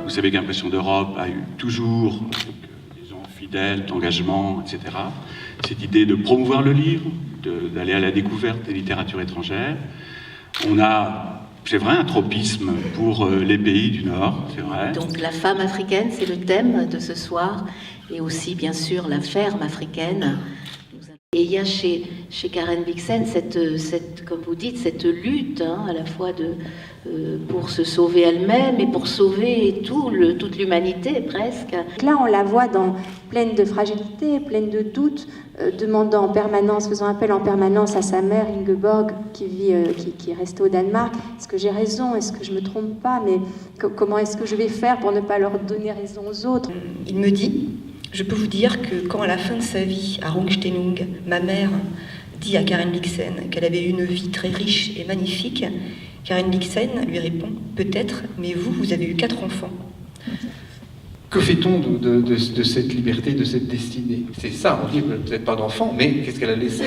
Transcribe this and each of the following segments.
Vous savez que l'Impression d'Europe a eu toujours des gens fidèles, d'engagement, etc. Cette idée de promouvoir le livre, d'aller à la découverte des littératures étrangères. On a, c'est vrai, un tropisme pour les pays du Nord, c'est vrai. Donc la femme africaine, c'est le thème de ce soir, et aussi bien sûr la ferme africaine. Et il y a chez Karen Blixen comme vous dites, cette lutte à la fois pour se sauver elle-même et pour sauver toute l'humanité presque. Là, on la voit pleine de fragilité, pleine de doutes, demandant en permanence, faisant appel en permanence à sa mère Ingeborg qui est restée au Danemark. Est-ce que j'ai raison? Est-ce que je me trompe pas? Mais comment est-ce que je vais faire pour ne pas leur donner raison aux autres? Il me dit: je peux vous dire que quand à la fin de sa vie, à Rungstenung, ma mère dit à Karen Blixen qu'elle avait eu une vie très riche et magnifique, Karen Blixen lui répond: peut-être, mais vous avez eu 4 enfants. Que fait-on de cette liberté, de cette destinée? C'est ça, on dit peut-être pas d'enfants, mais qu'est-ce qu'elle a laissé?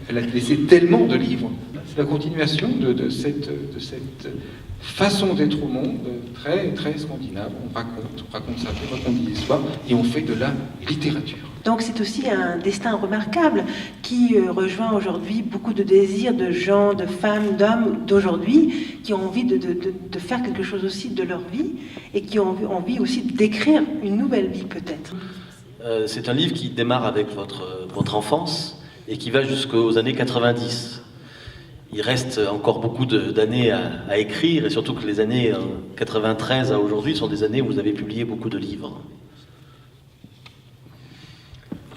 Elle a laissé tellement de livres. C'est la continuation de cette façon d'être au monde, très, très scandinave. On raconte ça, on raconte des histoires, et on fait de la littérature. Donc c'est aussi un destin remarquable qui rejoint aujourd'hui beaucoup de désirs de gens, de femmes, d'hommes d'aujourd'hui qui ont envie de faire quelque chose aussi de leur vie et qui ont envie aussi d'écrire une nouvelle vie peut-être. C'est un livre qui démarre avec votre enfance et qui va jusqu'aux années 90. Il reste encore beaucoup d'années à écrire, et surtout que les années 93 à aujourd'hui sont des années où vous avez publié beaucoup de livres.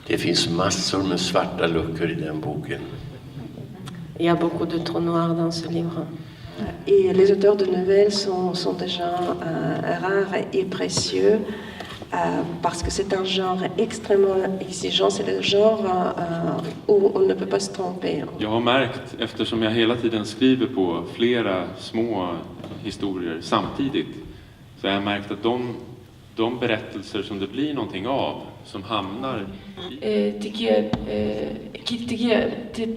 Det finns massor med svarta luckor I den boken. Il y a beaucoup de trous noirs dans ce livre. Et les auteurs de nouvelles sont des gens rares et précieux parce que c'est un genre extrêmement exigeant, c'est le genre où on ne peut pas se tromper. Jag har märkt, eftersom jag hela tiden skriver på flera små historier samtidigt, så har jag märkt att de berättelser som det blir någonting av, som hamnar det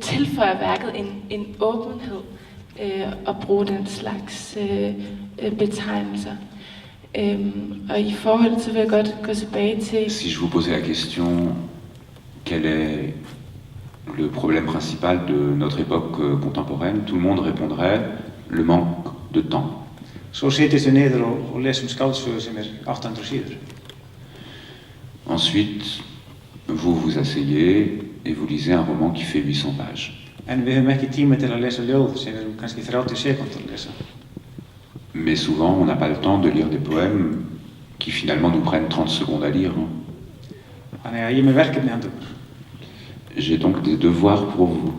tilføjer værket en åbenhed at bruge den slags betegnelser. Og I forhold til vil jeg godt gå tilbage til. Si je vous posais la question, quel est le problème principal de notre époque contemporaine, tout le monde répondrait le manque de temps. Svo setjast við niður og lesum skáldsögu sem 800 síður. Ensuite, vous asseyez et vous lisez un roman qui fait 800 pages. En við höfum ekki tíma til að lesa ljóð sem við höfum kannski 30 sekúndur að lesa. Mais souvent, on n'a pas le temps de lire des poèmes qui finalement nous prennent 30 secondes à lire. Þannig að ég er með verkefni handa ykkur. J'ai donc des devoirs pour vous.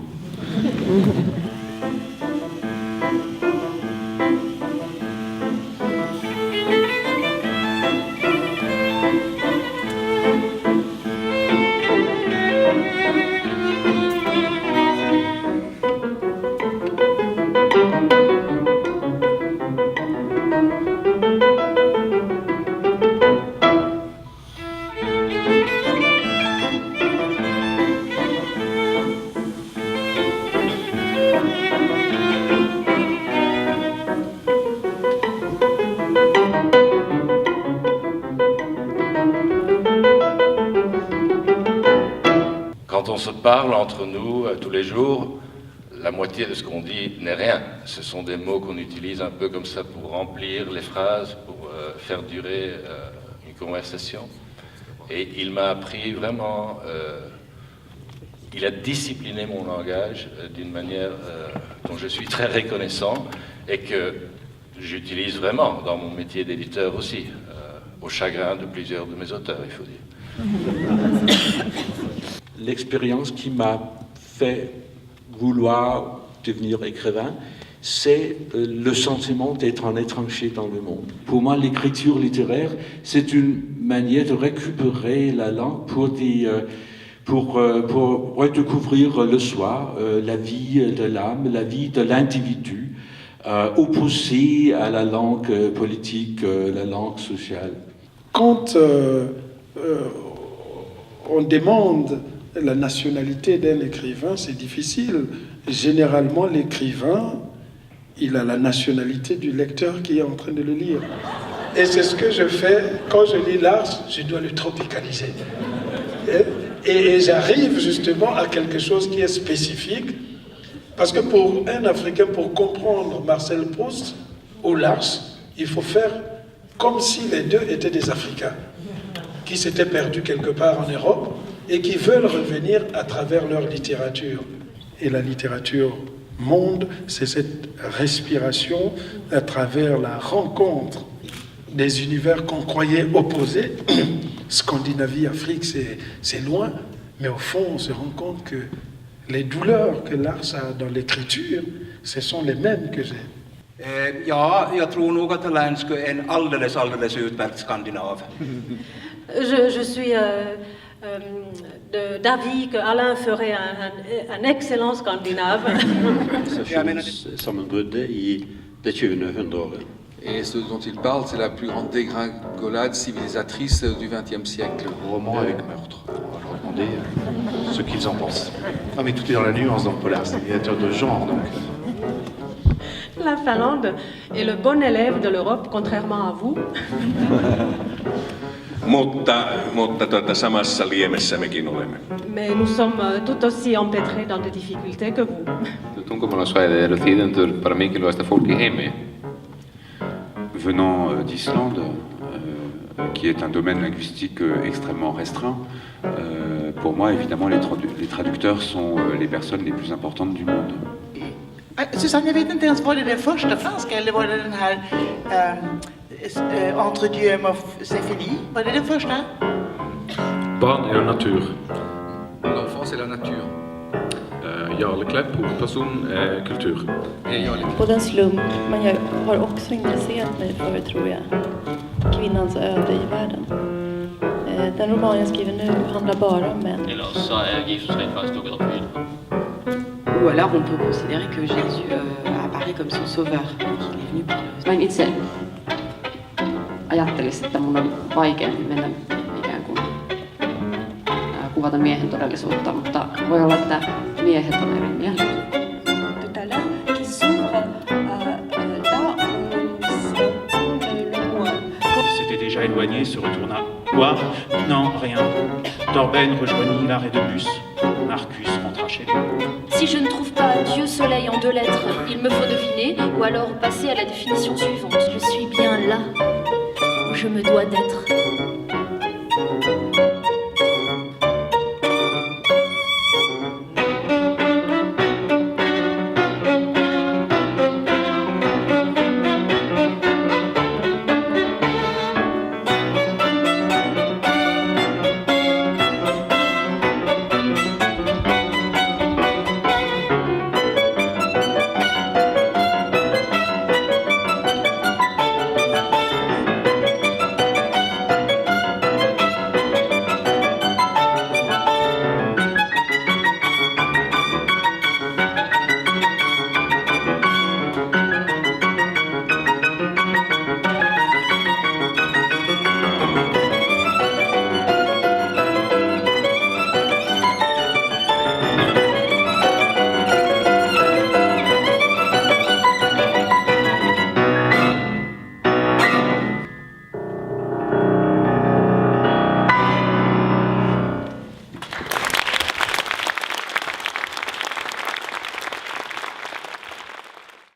Quand on se parle entre nous tous les jours, la moitié de ce qu'on dit n'est rien. Ce sont des mots qu'on utilise un peu comme ça pour remplir les phrases, pour faire durer une conversation. Et il m'a appris vraiment, il a discipliné mon langage d'une manière dont je suis très reconnaissant et que j'utilise vraiment dans mon métier d'éditeur aussi, au chagrin de plusieurs de mes auteurs, il faut dire. L'expérience qui m'a fait vouloir devenir écrivain, c'est le sentiment d'être un étranger dans le monde. Pour moi, l'écriture littéraire, c'est une manière de récupérer la langue pour redécouvrir le soi, la vie de l'âme, la vie de l'individu, opposée à la langue politique, la langue sociale. Quand on demande la nationalité d'un écrivain, c'est difficile. Généralement, l'écrivain, il a la nationalité du lecteur qui est en train de le lire. Et c'est ce que je fais quand je lis Lars, je dois le tropicaliser. Et j'arrive justement à quelque chose qui est spécifique, parce que pour un Africain, pour comprendre Marcel Proust ou Lars, il faut faire comme si les deux étaient des Africains, qui s'étaient perdus quelque part en Europe et qui veulent revenir à travers leur littérature. Et la littérature monde, c'est cette respiration à travers la rencontre des univers qu'on croyait opposés. Scandinavie, Afrique, c'est loin, mais au fond, on se rend compte que les douleurs que Lars a dans l'écriture, ce sont les mêmes que j'ai. Ja, jag tror nog att Länsky är en alldeles utmärkt skandinav. Je suis d'avis que Alain ferait un excellent scandinave. Sammenbruddet i det 20. hundreåret. Et ce dont il parle, c'est la plus grande dégringolade civilisatrice du XXe siècle. Roman avec meurtre. On va leur demander ce qu'ils en pensent. Non mais tout est dans la nuance dans Polar, c'est un littérature de genre donc. La Finlande est le bon élève de l'Europe, contrairement à vous. Mutta samassa liemessä mekin olemme. Mais nous sommes tout aussi empêtrés dans des difficultés que vous. Tungomalasväide eru þýðendur bara mikilvægasta fólk í heimi. Venant d'Islande, qui est un domaine linguistique extrêmement restreint, pour moi, évidemment, les traducteurs sont les personnes les plus importantes du monde. Susanne, jag vet inte ens, var det den första franska eller var det den här Entre Dieu et Céphélie? Var det den första? Barn är natur. L'enfant, c'est la nature. Jarlekläpp, huvudperson, kultur. På den slump, men jag har också intresserat mig för, tror jag, kvinnans öde i världen. Den roman jag skriver nu handlar bara om män. Eller så är Jesus rent faktisk dukket op på jorden. Ou alors on peut considérer que Jésus apparaît comme son sauveur, qu'il est venu pour le... Mä itse ajattelisin, että mun on vaikeampi mennä ikään kuin kuvata miehen todellisuutta, mutta voi olla, että miehet on eri mieltä. C'était déjà éloigné, se retourna. Quoi? Non, rien. Torben rejoignit l'arrêt de bus. Marcus rentra chez lui. Si je ne trouve pas Dieu soleil en 2 lettres, il me faut deviner, ou alors passer à la définition suivante. Je suis bien là où je me dois d'être.